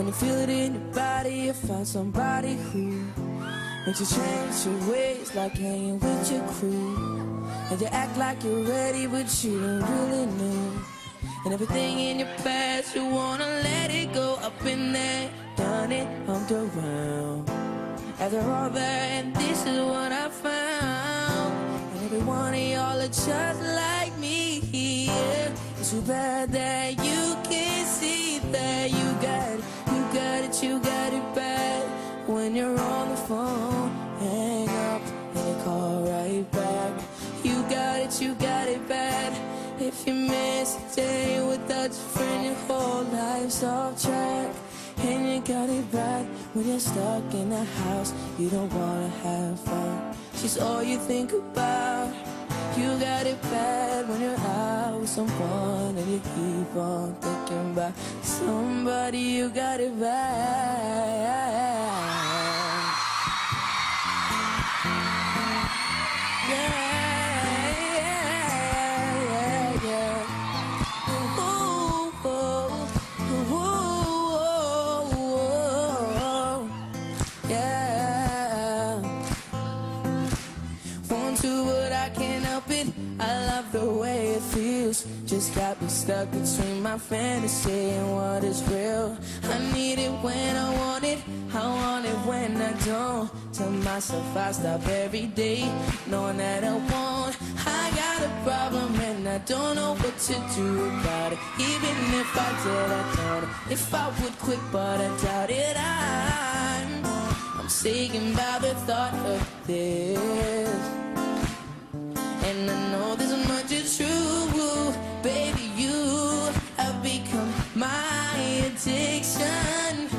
you feel it in your body, you find somebody who makes you change your ways, like hanging with your crew. And you act like you're ready, but you don't really know. And everything in your past, you wanna let it go. Up in there, done it, humped around. After all that, and this is what I found. And every one of y'all are just like me, yeah. It's too bad that you can't see that you got it, you got it, you got it bad. When you're on the phone, hang up and you call right back. You got it bad. If you miss a day without your friend, your whole life's off track. And you got it bad when you're stuck in the house, you don't wanna have fun. She's all you think about. You got it bad when you're out with someone and you keep on thinking about somebody. You got it bad. Yeah. I love the way it feels. Just got me stuck between my fantasy and what is real. I need it when I want it when I don't. Tell myself I stop every day, knowing that I won't. I got a problem and I don't know what to do about it. Even if I did, I doubt it. If I would quit, but I doubt it. I'm sick about the thought of this. And I know this much is true, baby, you have become my addiction.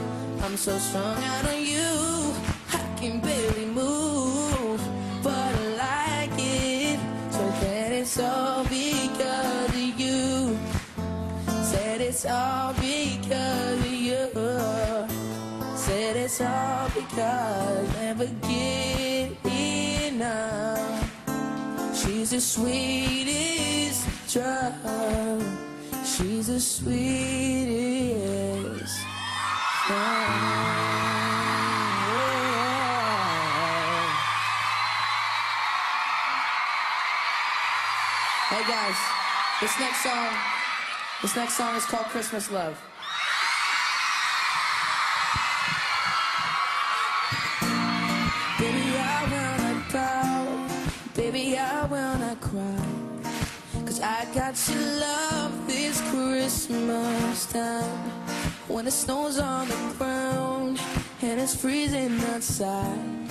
I'm so strung out on you, I can barely move, but I like it, so that it's all because of you. Said it's all because of you. Said it's all because I never get enough. She's the sweetest drug. She's the sweetest drug. Hey guys, this next song is called Christmas Love. Baby, I wanna pout. Baby, I will not cry, 'cause I got your love this Christmas time. When the snow's on the ground and it's freezing outside,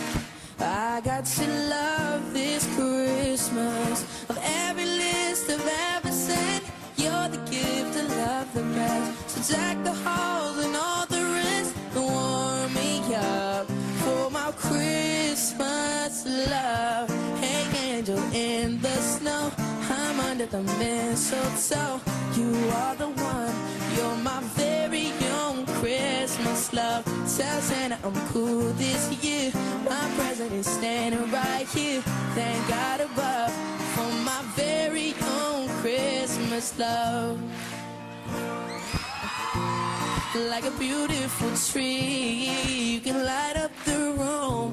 I got your love this Christmas. Of every list I've ever sent, you're the gift I love the best. So jack the halls and all the rest and warm me up for my Christmas love. Hey angel in the snow, I'm under the mistletoe. You are the one, you're my very own Christmas love. Tell Santa I'm cool this year, my present is standing right here. Thank God above for my very own Christmas love. Like a beautiful tree, you can light up the room,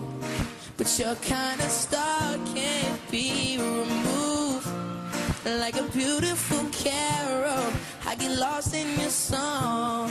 but your kind of star can't be removed. Like a beautiful carol, I get lost in your song,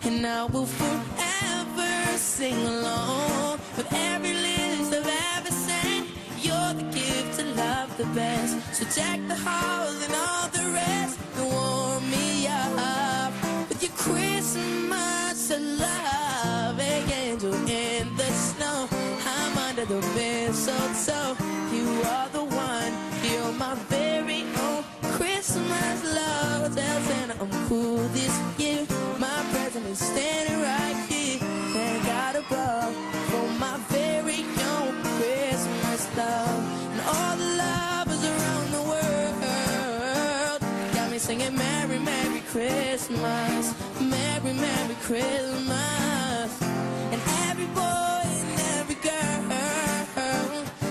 and I will forever sing along. With every list I've ever sent, you're the gift I love the best. So jack the halls and all the rest and warm me up with your Christmas love. Hey angel in the snow, I'm under the mistletoe. You are the one, you're my very own Christmas love. Tell Santa I'm cool this year, my present is standing right here. Thank God above for my very own Christmas love. And all the lovers around the world got me singing Merry, Merry Christmas, Merry, Merry Christmas. And every boy and every girl,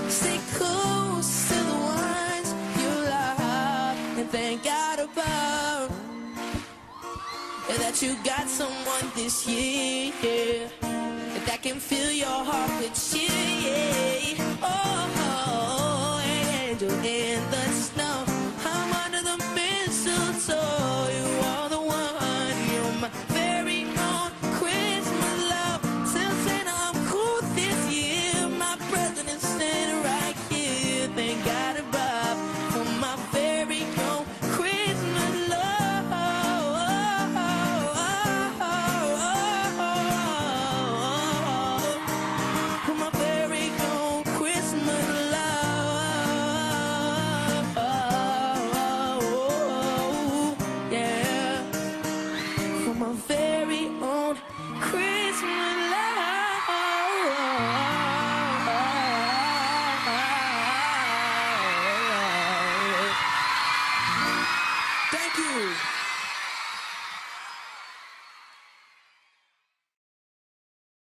stay close to the ones you love, and thank God above. Yeah, that you got someone this year that can fill your heart with cheer. Oh, angel in the